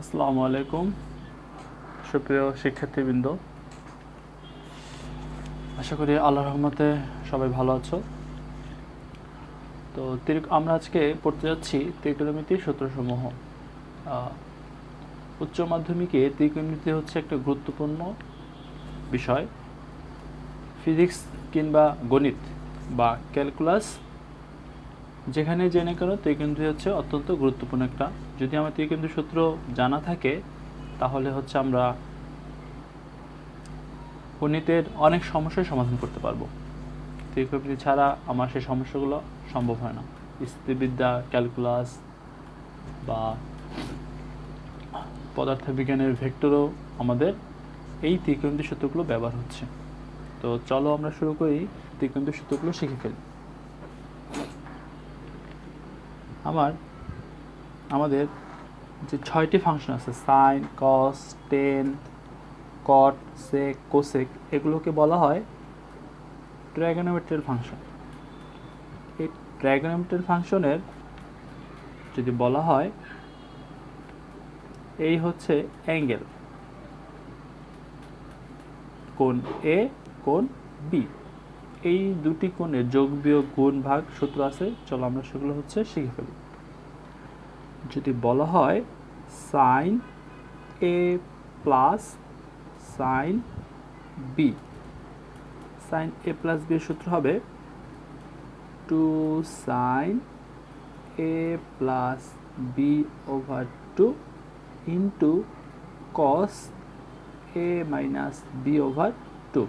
আসসালামু আলাইকুম সুপ্রিয় শিক্ষার্থীবৃন্দ, আশা করি আল্লাহর রহমতে সবাই ভালো আছো। তো আমরা আজকে পড়তে যাচ্ছি ত্রিকোণমিতির সূত্রসমূহ। উচ্চ মাধ্যমিকে ত্রিকোণমিতি হচ্ছে একটা গুরুত্বপূর্ণ বিষয়। ফিজিক্স কিংবা গণিত বা ক্যালকুলাস যেখানে জেনে কেন ত্রিকোণমিতি হচ্ছে অত্যন্ত গুরুত্বপূর্ণ একটা। যদি আমার ত্রিকোণমিতির সূত্র জানা থাকে তাহলে হচ্ছে আমরা গণিতের অনেক সমস্যার সমাধান করতে পারবো। ত্রিকোণমিতি ছাড়া আমার সেই সমস্যাগুলো সম্ভব হয় না। স্থিতিবিদ্যা, ক্যালকুলাস বা পদার্থবিজ্ঞানের ভেক্টরও আমাদের এই ত্রিকোণমিতি সূত্রগুলো ব্যবহার হচ্ছে। তো চলো আমরা শুরু করি, ত্রিকোণমিতি সূত্রগুলো শিখে ফেলি। আমাদের যে 6টি ফাংশন আছে, সাইন, কস, টেন, কট, সেক, কোসেক, এগুলোকে বলা হয় ট্রাইগোনোমেট্রিয়াল ফাংশন। এই ট্রাইগোনোমেট্রিয়াল ফাংশনের যদি বলা হয় এই হচ্ছে অ্যাঙ্গেল, কোণ এ, কোণ বি, এই দুটি কোণের যোগ বিয়োগ গুণ ভাগ সূত্র আছে। চলো আমরা সেগুলো হচ্ছে শিখে ফেলি। যদি বলা হয় sine A plus sine B, sine A plus B এর সূত্র হবে 2 sine A plus B over 2 into cos A minus B over 2।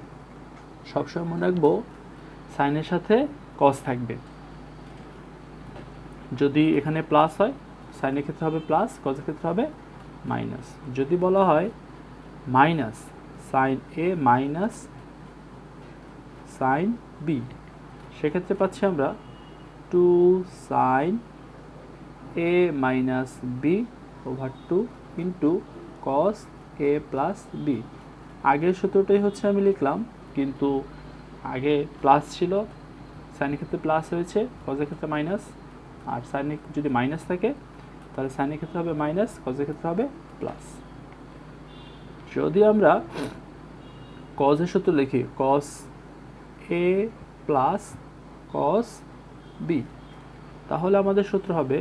সবসময় মনে রাখবো সাইনের সাথে কস থাকবে। যদি এখানে প্লাস হয় সাইনের ক্ষেত্রে হবে প্লাস, কসের ক্ষেত্রে হবে মাইনাস। যদি বলা হয় minus sine A minus sine B, সেক্ষেত্রে পাচ্ছি আমরা 2 sine A minus B over 2 into cos A plus B. আগের সূত্রটাই হচ্ছে আমি লিখলাম, কিন্তু আগে প্লাস ছিল, সাইনের ক্ষেত্রে প্লাস হয়েছে, কসের ক্ষেত্রে মাইনাস। আর সাইনে যদি মাইনাস থাকে তাহলে সাইনের ক্ষেত্রে হবে মাইনাস, কসের ক্ষেত্রে হবে প্লাস। যদি আমরা কসের সূত্র লিখি কস এ প্লাস কস বি, তাহলে আমাদের সূত্র হবে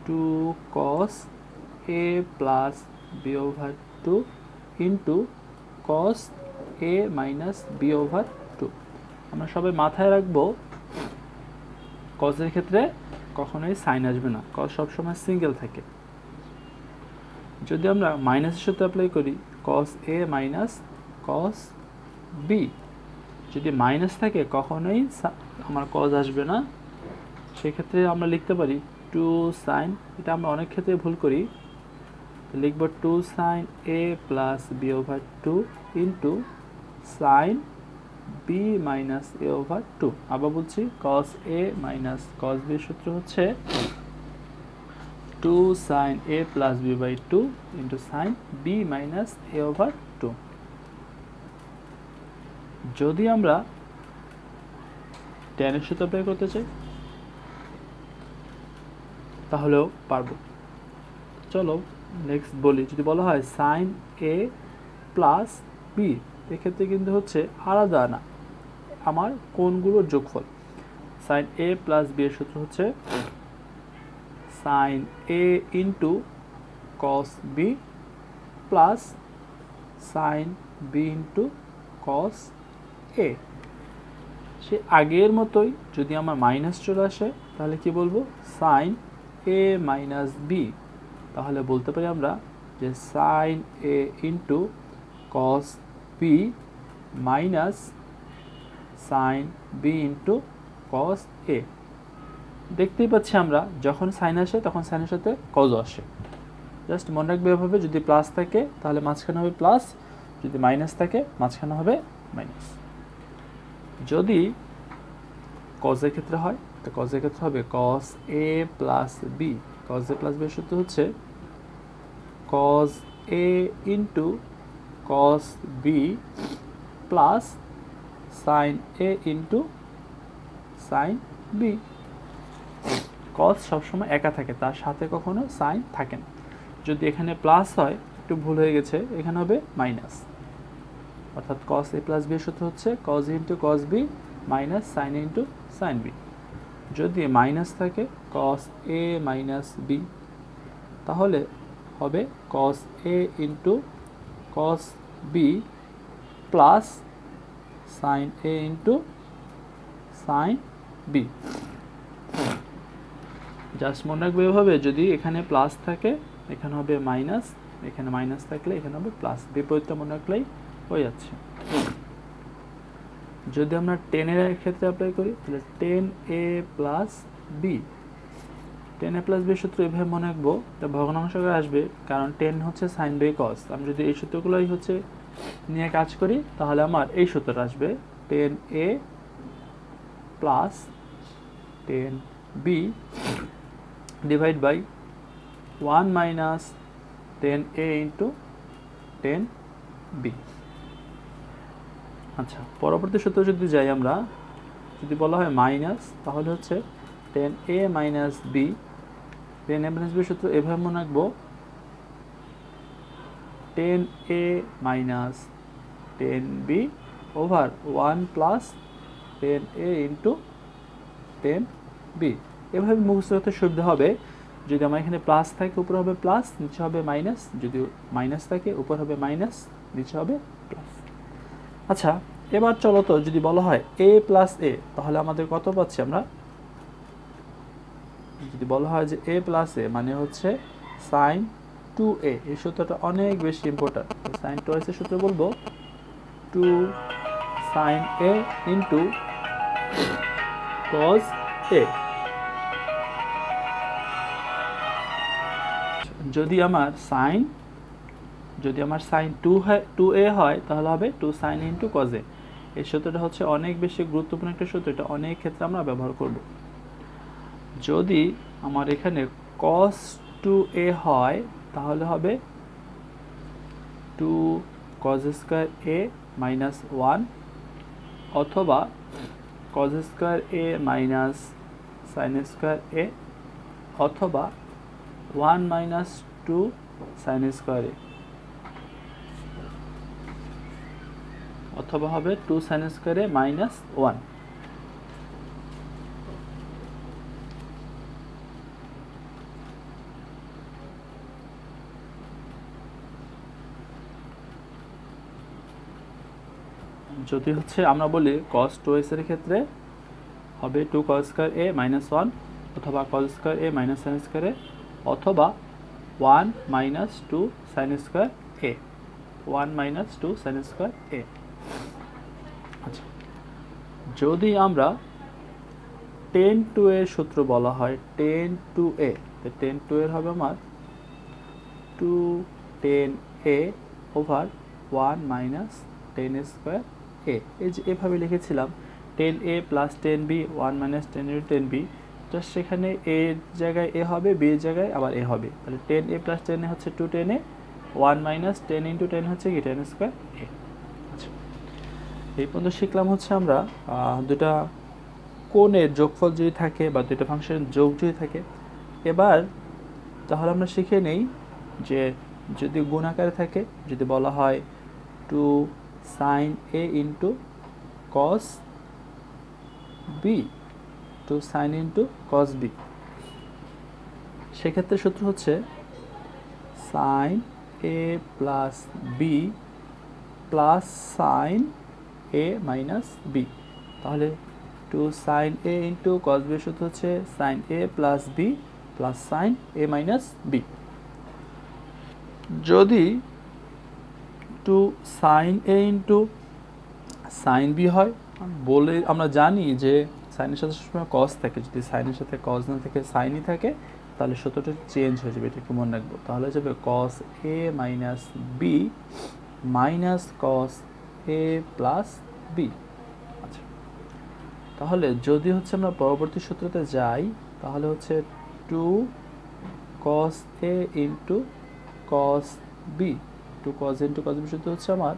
2 cos A plus B over 2 into cos A minus B over 2। আমরা সবাই মাথায় রাখবো কসের ক্ষেত্রে কখনোই সাইন আসবে না, কস সবসময় সিঙ্গেল থাকে। যদি আমরা মাইনাসের সাথে অ্যাপ্লাই করি কস এ মাইনাস কস বি, যদি মাইনাস থাকে কখনোই আমার কস আসবে না। সেক্ষেত্রে আমরা লিখতে পারি 2 সাইন, এটা আমরা অনেক ক্ষেত্রে ভুল করি, লিখব 2 sine A plus B over 2 into sine B minus A over 2। আবার বলছি কস এ মাইনাস কস বি সূত্র হচ্ছে 2 sine A plus B by 2 into sine B minus A over 2। যদি আমরা ট্যানের সূত্র অ্যাপ্লাই করতে চাই তাহলেও পারবো। চলো নেক্সট বলি, যদি বলা হয় সাইন এ প্লাস বি, এক্ষেত্রে কিন্তু হচ্ছে আলাদা না, আমার কোণগুলোর যোগফল। সাইন এ প্লাস বি এর সূত্র হচ্ছে sine A into cos B plus sine B into cos A. সে আগের মতোই যদি আমার মাইনাস চলে আসে তাহলে কি বলবো, সাইন এ মাইনাস বি। তাহলে বলতে পারি আমরা যে sine A into cos B minus sine B into cos A. দেখতেই পাচ্ছি আমরা যখন সাইন আসে তখন সাইনের সাথে কজও আসে। জাস্ট মনে রাখবে এভাবে, যদি প্লাস থাকে তাহলে মাঝখানে হবে প্লাস, যদি মাইনাস থাকে মাঝখানে হবে মাইনাস। যদি কজের ক্ষেত্রে হয় তো কজের ক্ষেত্রে হবে cos A plus B. Cos A plus B এর সূত্র হচ্ছে cos A into cos B plus sine A into sine B. Cos সবসময় একা থাকে, তার সাথে কখনো সাইন থাকে না। যদি এখানে প্লাস হয়, একটু ভুল হয়ে গেছে, এখানে হবে মাইনাস। অর্থাৎ cos a প্লাস বি এর সূত্র হচ্ছে cos a into cos b minus sin a into sin b। যদি মাইনাস থাকে cos a মাইনাস b, তাহলে হবে cos a into cos b plus sin a into sin b। Just মনে রাখবে এভাবে, যদি এখানে প্লাস থাকে এখানে হবে মাইনাস, এখানে মাইনাস থাকলে এখানে হবে প্লাস, বিপরীতটা মনে রাখলেই হয়ে যাচ্ছে। যদি আমরা 10 এর ক্ষেত্রে অ্যাপ্লাই করি তাহলে 10a plus b, 10a plus b সূত্র এভাবে মনে রাখবো, এটা ভগ্নাংশ করে আসবে কারণ 10 হচ্ছে sin বাই cos। আমি যদি এই সূত্রগুলোই হচ্ছে নিয়ে কাজ করি তাহলে আমার এই সূত্রটা আসবে 10a plus 10b divide by 1 minus 10a into 10b। আচ্ছা, পরবর্তী সূত্র যদি যাই আমরা, যদি বলা হয় মাইনাস, তাহলে হচ্ছে 10a minus b, 10a minus b সূত্র এভাবে মনে রাখবো 10a minus 10b over 1 plus 10a into 10b। এভাবে মুখস্থ করতে সুবিধা হবে। যদি আমার এখানে প্লাস থাকে উপরে হবে প্লাস, নিচে হবে মাইনাস, যদি মাইনাস থাকে উপর হবে মাইনাস, নিচে হবে প্লাস। আচ্ছা, এবার চলো তো যদি বলা হয় a প্লাস a, তাহলে আমাদের কত পাচ্ছি আমরা? যদি বলা হয় যে a প্লাস a মানে হচ্ছে sin 2a, এই সূত্রটা অনেক বেশি ইম্পর্টেন্ট। sin 2a এর সূত্র বলবো 2 sin a into cos a। যদি আমার sin 2a হয় তাহলে হবে 2 sin ইন্টু cos a। এই সূত্রটা হচ্ছে অনেক বেশি গুরুত্বপূর্ণ একটা সূত্র, এটা অনেক ক্ষেত্রে আমরা ব্যবহার করব। যদি আমার এখানে cos 2a হয় তাহলে হবে 2 cos স্কয়ার a মাইনাস 1 অথবা cos square a minus sin square a অথবা 1 মাইনাস 2 sin স্কয়ার a অথবা হবে 2 sin স্কয়ার a মাইনাস 1। যদি হচ্ছে আমরা বলি cos 2s এর ক্ষেত্রে হবে 2 cos স্কয়ার a মাইনাস 1 অথবা cos square a minus sin square a অথবা 1 minus 2 sin square a, 1 minus 2 sin square a। আচ্ছা, যদি আমরা 10 to a সূত্র বলা হয় 10 to a, তো 10 to a হবে আমার 2 10a over 1 minus 10 square a। এই যে এভাবে লিখেছিলাম 10a plus 10b 1 minus 10 10b, just সেখানে a এর জায়গায় a হবে, b এর জায়গায় আবার a হবে, তাহলে 10a প্লাস 10a হচ্ছে 2 10a, 1 মাইনাস 10 ইন্টু 10 হচ্ছে কি 10 স্কয়ার a। আচ্ছা, এই পর্যন্ত শিখলাম হচ্ছে আমরা দুটা কোণের যোগফল যদি থাকে বা দুটো ফাংশনের যোগ যদি থাকে। এবার তাহলে আমরা শিখে নেই যে যদি গুণ আকারে থাকে, যদি বলা হয় 2 sin a into cos b, 2 sin into cos b, সেক্ষেত্রে সূত্র হচ্ছে sin a plus b plus sin a minus b। তাহলে 2 sin a into cos b সূত্র হচ্ছে sin a plus b plus sin a minus b। যদি 2 sin a into sin b হয়, বলে আমরা জানি যে সাইনের সাথে সবসময় cos থাকে, যদি সাইনের সাথে cos না থাকে সাইনই থাকে তাহলে সূত্রটা চেঞ্জ হয়ে যাবে, এটা একটু মনে রাখবো। তাহলে যাবে cos a minus b minus cos a plus b। আচ্ছা, তাহলে যদি হচ্ছে আমরা পরবর্তী সূত্রতে যাই তাহলে হচ্ছে 2 cos a into cos b, 2 cos a into cos b সূত্র হচ্ছে আমার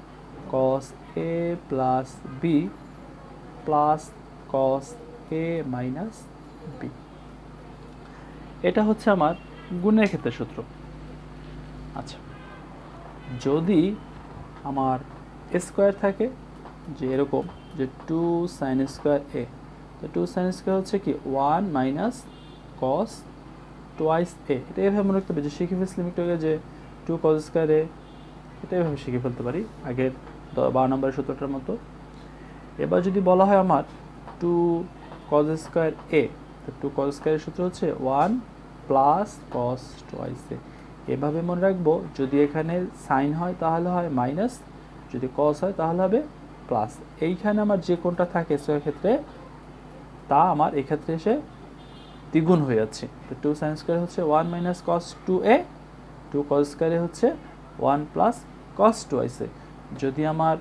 cos a plus b plus cos a minus b। এটা হচ্ছে আমার গুণের ক্ষেত্রে সূত্র। আচ্ছা, যদি আমার স্কোয়ার থাকে যে এরকম যে 2 sin স্কোয়ার এ, তো 2 sin স্কোয়ার হচ্ছে কি 1 মাইনাস কস টোয়াইস এ। এটা এভাবে মনে রাখতে হবে যে শিখে ফেলছিলাম একটু আগে যে 2 cos স্কোয়ার এ, এটা এভাবে শিখে ফেলতে পারি আগের 12 নম্বরের সূত্রটার মতো। এবার যদি বলা হয় আমার 2 cos স্কোয়ার এ, তো 2 cos স্কোয়ারের সূত্র হচ্ছে 1 প্লাস কস টোয়াইস এ। এভাবে মনে রাখবো, যদি এখানে সাইন হয় তাহলে হয় মাইনাস, যদি কস হয় তাহলে হবে প্লাস। এইখানে আমার যে কোনটা থাকে স্কোয়ার ক্ষেত্রে তা আমার এক্ষেত্রে এসে দ্বিগুণ হয়ে যাচ্ছে। তো 2 sin স্কোয়ার হচ্ছে 1 মাইনাস কস 2a, 2 cos স্কোয়ারে হচ্ছে 1 প্লাস কস টোয়াইস এ। যদি আমার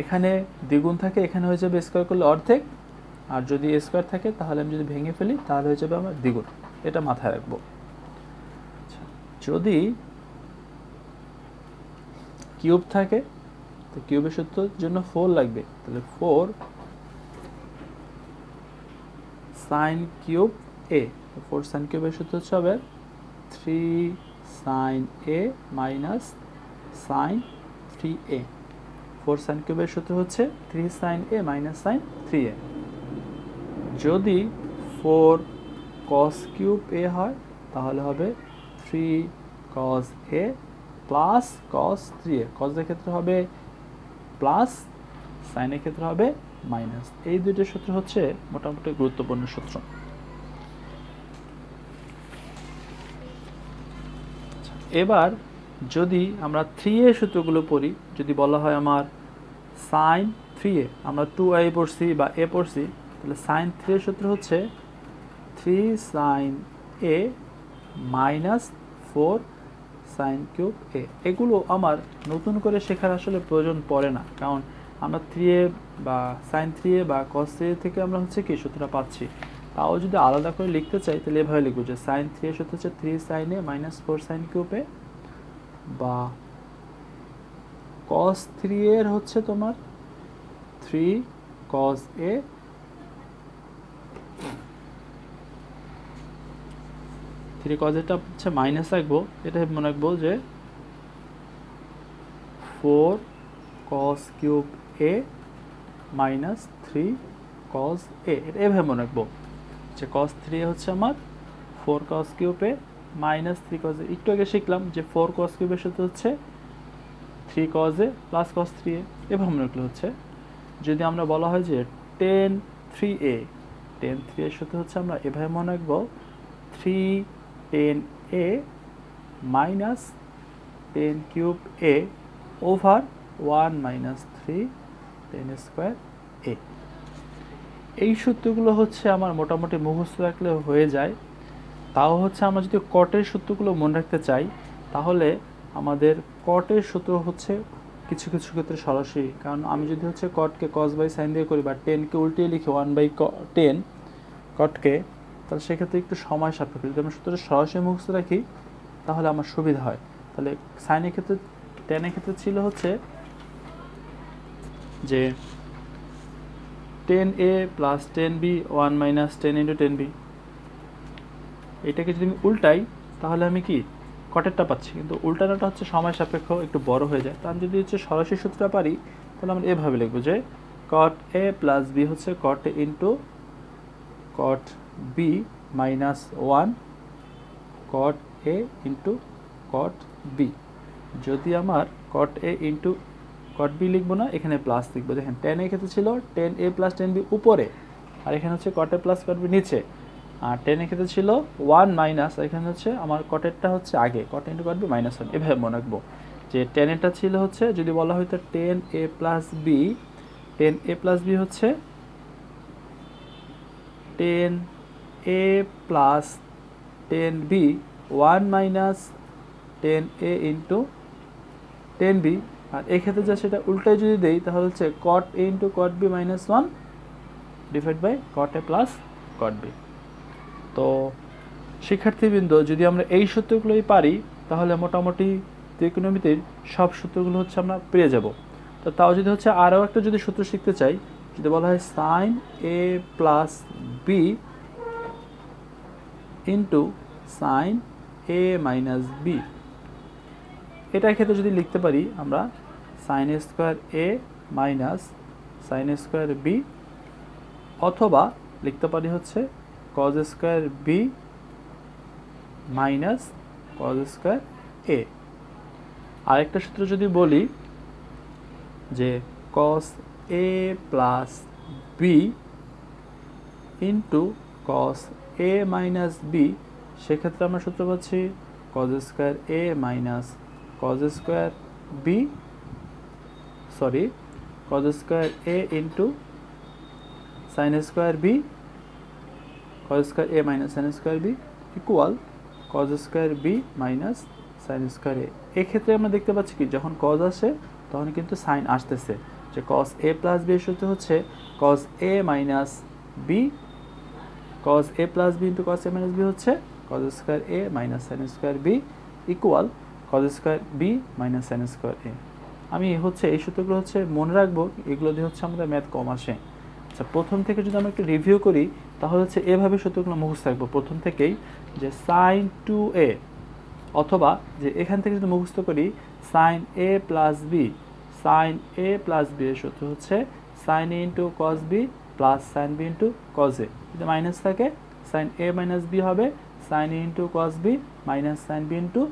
এখানে দ্বিগুণ থাকে, এখানে হয়ে যাবে স্কোয়ার করলে অর্ধেক, আর যদি স্কোয়ার থাকে তাহলে আমি যদি ভেঙে ফেলি তাহলে হয়ে যাবে আমার দ্বিগুণ। এটা মাথায় রাখবো। যদি কিউব থাকে, তো কিউবের সূত্রের জন্য 4 লাগবে, তাহলে 4 সাইন কিউব এ, 4 সাইন কিউবের সূত্র হচ্ছে হবে 3 sign A minus sign 3a। 4 sign কিউবের সূত্র হচ্ছে 3 sign A minus sign 3a। যদি 4 cos কিউব এ হয় তাহলে হবে 3 cos a plus cos 3a। cos-এর ক্ষেত্রে হবে প্লাস, সাইনের ক্ষেত্রে হবে মাইনাস। এই দুইটা সূত্র হচ্ছে মোটামুটি গুরুত্বপূর্ণ সূত্র। এবার যদি আমরা 3a সূত্রগুলো পড়ি, যদি বলা হয় আমার সাইন 3a, আমরা 2a পড়ছি বা a পড়ছি, তাহলে সাইন 3 এর সূত্র হচ্ছে 3 sine a minus 4 sine cube A. এগুলো আমার নতুন করে শেখার আসলে প্রয়োজন পড়ে না, কারণ আমরা 3a বা সাইন 3a বা কস 3a থেকে আমরা হচ্ছে কি সূত্রটা পাচ্ছি। তাও যদি আলাদা করে লিখতে চাই তাহলে এভাবে লিখবো যে সাইন 3 এর সূত্র হচ্ছে 3 sign A minus 4 sine cube এ, বা কস 3 এর হচ্ছে তোমার 3 কস এ 3 cos এটা হচ্ছে মাইনাস রাখবো, এটা মনে রাখবো যে 4 cos কিউব এ মাইনাস 3 cos এ। এটা এভাবে মনে রাখবো যে cos 3 হচ্ছে আমার 4 cos কিউব এ মাইনাস 3 cos এ। একটু আগে শিখলাম যে 4 cos কিউবের সাথে হচ্ছে 3 cos এ প্লাস cos 3a, এভাবে মনে রাখলে হচ্ছে। যদি আমরা বলা হয় যে tan 3a, tan 3 এর সাথে হচ্ছে আমরা এভাবে মনে রাখবো 3 tan a minus tan cube a over 1 minus 3 tan square a। এই সূত্রগুলো হচ্ছে আমার মোটামুটি মুখস্থ রাখলে হয়ে যায়। তাও হচ্ছে আমরা যদি কটের সূত্রগুলো মনে রাখতে চাই তাহলে আমাদের কটের সূত্র হচ্ছে কিছু কিছু ক্ষেত্রে সরাসরি, কারণ আমি যদি হচ্ছে কটকে কস বাই সাইন দিয়ে করি বা টেনকে উল্টিয়ে লিখি 1/10 কটকে, তাহলে সেক্ষেত্রে একটু সময় সাপেক্ষ। যদি আমরা সূত্রটা সরাসরি মুখস্থ রাখি তাহলে আমার সুবিধা হয়। তাহলে সাইনের ক্ষেত্রে টেনের ক্ষেত্রে ছিল হচ্ছে যে 10a plus 10b 1 minus 10 into 10b। এটাকে যদি আমি উল্টাই তাহলে আমি কি কটেরটা পাচ্ছি, কিন্তু উল্টানোটা হচ্ছে সময় সাপেক্ষ, একটু বড় হয়ে যায়। তো আমি যদি হচ্ছে সরাসরি সূত্রটা পারি তাহলে আমরা এভাবে লিখবো যে কট এ প্লাস বি হচ্ছে cot A into cot B minus 1 caught A into cot B. যদি আমার কট এ ইন্টু কট বি লিখবো না, এখানে প্লাস লিখবো। দেখেন টেন এর ক্ষেত্রে ছিল 10a প্লাস 10b উপরে, আর এখানে হচ্ছে cot A plus cot B নিচে। আর 10 এর ক্ষেত্রে ছিল 1 মাইনাস, এখানে হচ্ছে আমার কটেরটা হচ্ছে আগে, কট ইন্টু কট বি মাইনাস 1। এভাবে মনে রাখবো যে 10 এরটা ছিল হচ্ছে যদি বলা হয়তো 10a plus B, 10a plus B হচ্ছে 10a plus 10b 1 minus 10a into 10b। আর এক্ষেত্রে যা সেটা উল্টায় যদি দেই তাহলে হচ্ছে cot A into cot B minus 1 divide by cot A plus cot B. তো শিক্ষার্থীবৃন্দ, যদি আমরা এই সূত্রগুলোই পারি তাহলে মোটামুটি ত্রিকোণমিতির সব সূত্রগুলো হচ্ছে আমরা পেয়ে যাব। তো তাও যদি হচ্ছে আরও একটা যদি সূত্র শিখতে চাই, যদি বলা হয় sine A plus B into sine A minus B. এটার ক্ষেত্রে যদি লিখতে পারি আমরা sine square A minus sine square B, অথবা লিখতে পারি হচ্ছে cos square B minus cos square A. আরেকটা সূত্র যদি বলি যে cos A plus B into cos A minus B, সেক্ষেত্রে আমরা সূত্র পাচ্ছি cos square A minus cos square B, sorry cos square A into sine square B, cause square A minus sine square B equal cos square B minus sine square A. এক্ষেত্রে আমরা দেখতে পাচ্ছি কি যখন কজ আসে তখন কিন্তু sign আসতেছে, যে কস এ প্লাস বি এর সূত্র হচ্ছে cos A minus B, cos A plus B into cos A minus B হচ্ছে cos square A minus sine square B equal cos square B minus sine square A. আমি হচ্ছে এই সূত্রগুলো হচ্ছে মনে রাখবো, এগুলো দিয়ে হচ্ছে আমাদের ম্যাথ কম আসে। আচ্ছা, প্রথম থেকে যদি আমরা একটু রিভিউ করি তাহলে হচ্ছে এভাবে সূত্রগুলো মুখস্থ রাখবো প্রথম থেকেই, যে সাইন টু এ, অথবা যে এখান থেকে যদি মুখস্থ করি sine A plus B, sine A plus B এর সূত্র হচ্ছে sine A into cos B plus sine B into cos A. যদি মাইনাস থাকে সাইন এ মাইনাস বি হবে sine A into cos B minus sine B into